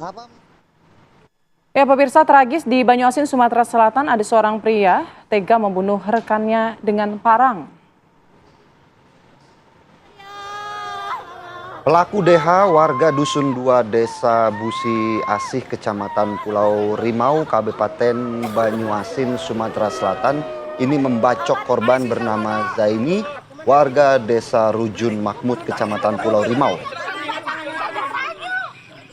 Apa? Ya, pemirsa, tragis di Banyuasin, Sumatera Selatan ada seorang pria tega membunuh rekannya dengan parang. Pelaku DH warga Dusun 2 Desa Busi Asih Kecamatan Pulau Rimau Kabupaten Banyuasin Sumatera Selatan ini membacok korban bernama Zaini warga Desa Rujun Makmud Kecamatan Pulau Rimau.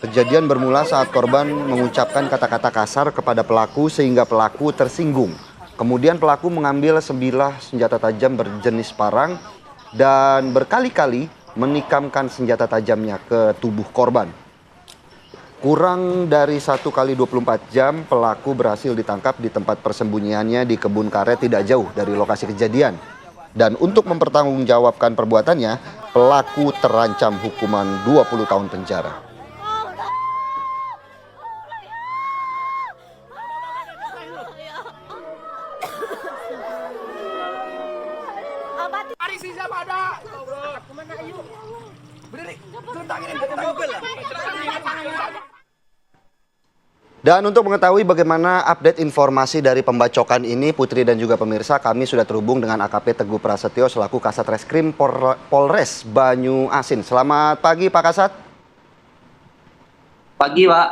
Kejadian bermula saat korban mengucapkan kata-kata kasar kepada pelaku sehingga pelaku tersinggung. Kemudian pelaku mengambil sebilah senjata tajam berjenis parang dan berkali-kali menikamkan senjata tajamnya ke tubuh korban. Kurang dari 1 kali 24 jam, pelaku berhasil ditangkap di tempat persembunyiannya di kebun karet tidak jauh dari lokasi kejadian. Dan untuk mempertanggungjawabkan perbuatannya, pelaku terancam hukuman 20 tahun penjara. Dan untuk mengetahui bagaimana update informasi dari pembacokan ini, Putri dan juga pemirsa, kami sudah terhubung dengan AKP Teguh Prasetyo selaku Kasat Reskrim Polres Banyuasin. Selamat pagi Pak Kasat. Pagi, Pak.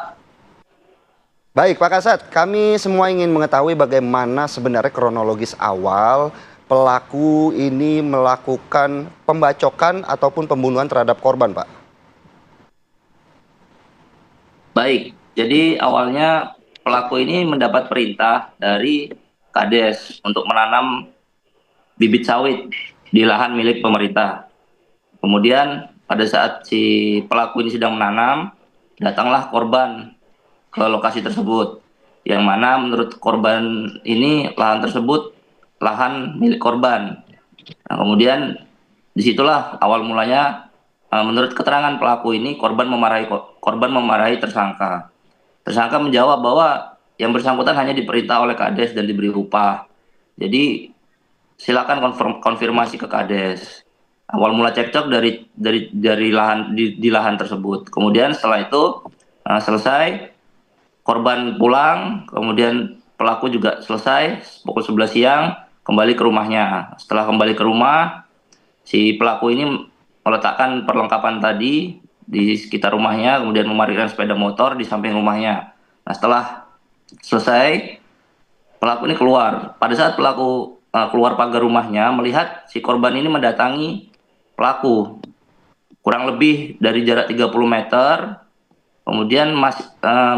Baik Pak Kasat, kami semua ingin mengetahui bagaimana sebenarnya kronologis awal pelaku ini melakukan pembacokan ataupun pembunuhan terhadap korban, Pak. Baik, jadi awalnya pelaku ini mendapat perintah dari Kades untuk menanam bibit sawit di lahan milik pemerintah. Kemudian pada saat si pelaku ini sedang menanam, datanglah korban ke lokasi tersebut. Yang mana menurut korban ini lahan tersebut lahan milik korban. Nah, kemudian disitulah awal mulanya menurut keterangan pelaku ini korban memarahi tersangka. Tersangka menjawab bahwa yang bersangkutan hanya diperintah oleh Kades dan diberi upah. Jadi silakan konfirmasi ke Kades. Awal mula cekcok dari lahan di lahan tersebut. Kemudian setelah itu selesai, korban pulang, kemudian pelaku juga selesai pukul 11 siang kembali ke rumahnya. Setelah kembali ke rumah, si pelaku ini meletakkan perlengkapan tadi di sekitar rumahnya, kemudian memarkirkan sepeda motor di samping rumahnya. Nah, setelah selesai, pelaku ini keluar. Pada saat pelaku keluar pagar rumahnya, melihat si korban ini mendatangi pelaku kurang lebih dari jarak 30 meter. Kemudian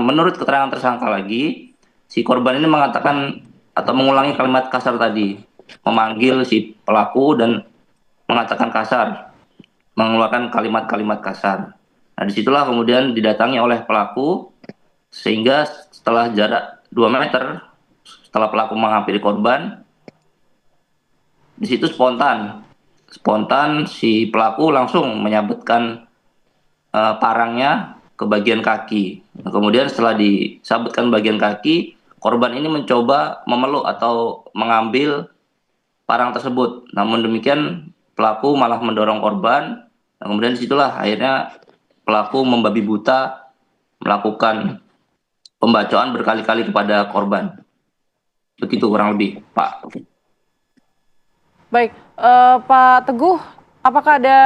menurut keterangan tersangka lagi, si korban ini mengatakan atau mengulangi kalimat kasar tadi, memanggil si pelaku dan mengatakan kasar, mengeluarkan kalimat-kalimat kasar. Nah, disitulah kemudian didatangi oleh pelaku, sehingga setelah jarak 2 meter, setelah pelaku menghampiri korban, di situ spontan si pelaku langsung menyabetkan parangnya ke bagian kaki. Nah, kemudian setelah disabetkan bagian kaki, korban ini mencoba memeluk atau mengambil parang tersebut. Namun demikian pelaku malah mendorong korban. Nah, kemudian disitulah akhirnya pelaku membabi buta melakukan pembacaan berkali-kali kepada korban. Begitu kurang lebih, Pak. Baik, Pak Teguh, apakah ada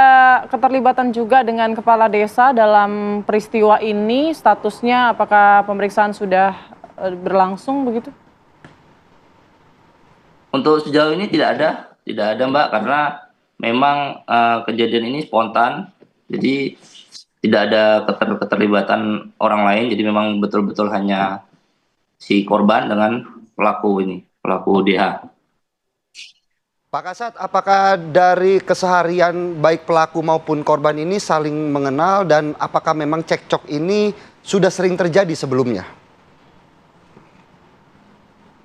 keterlibatan juga dengan kepala desa dalam peristiwa ini? Statusnya apakah pemeriksaan sudah berlangsung begitu? Untuk sejauh ini tidak ada Mbak, karena memang kejadian ini spontan, jadi tidak ada keterlibatan orang lain, jadi memang betul-betul hanya si korban dengan pelaku DH. Pak Kasat, apakah dari keseharian baik pelaku maupun korban ini saling mengenal dan apakah memang cekcok ini sudah sering terjadi sebelumnya?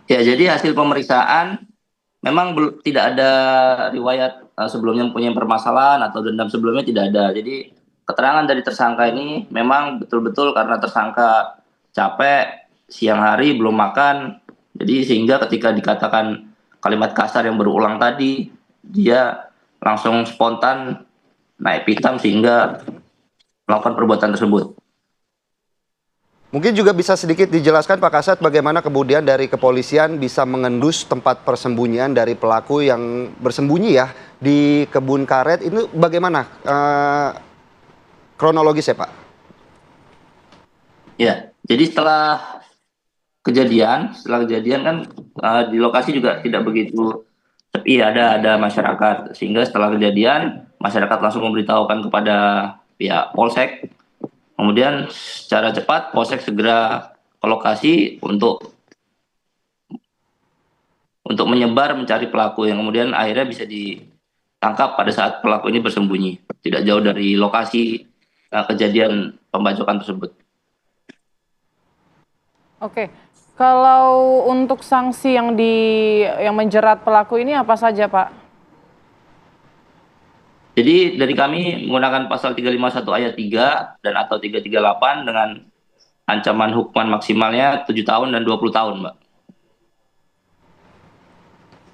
Ya, jadi hasil pemeriksaan memang tidak ada riwayat sebelumnya mempunyai permasalahan atau dendam sebelumnya, tidak ada. Jadi keterangan dari tersangka ini memang betul-betul karena tersangka capek, siang hari belum makan, jadi sehingga ketika dikatakan kalimat kasar yang berulang tadi, dia langsung spontan naik pitam sehingga melakukan perbuatan tersebut. Mungkin juga bisa sedikit dijelaskan Pak Kasat bagaimana kemudian dari kepolisian bisa mengendus tempat persembunyian dari pelaku yang bersembunyi ya di kebun karet. Itu bagaimana kronologisnya Pak? Ya, jadi setelah kejadian kan di lokasi juga tidak begitu sepi, ada masyarakat, sehingga setelah kejadian masyarakat langsung memberitahukan kepada pihak Polsek. Kemudian secara cepat Polsek segera ke lokasi untuk menyebar mencari pelaku yang kemudian akhirnya bisa ditangkap pada saat pelaku ini bersembunyi tidak jauh dari lokasi kejadian pembacokan tersebut. Oke, kalau untuk sanksi yang menjerat pelaku ini apa saja, Pak? Jadi dari kami menggunakan pasal 351 ayat 3 dan atau 338 dengan ancaman hukuman maksimalnya 7 tahun dan 20 tahun, Mbak.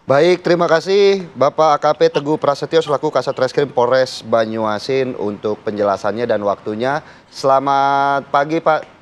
Baik, terima kasih Bapak AKP Teguh Prasetyo selaku Kasat Reskrim Polres Banyuasin untuk penjelasannya dan waktunya. Selamat pagi Pak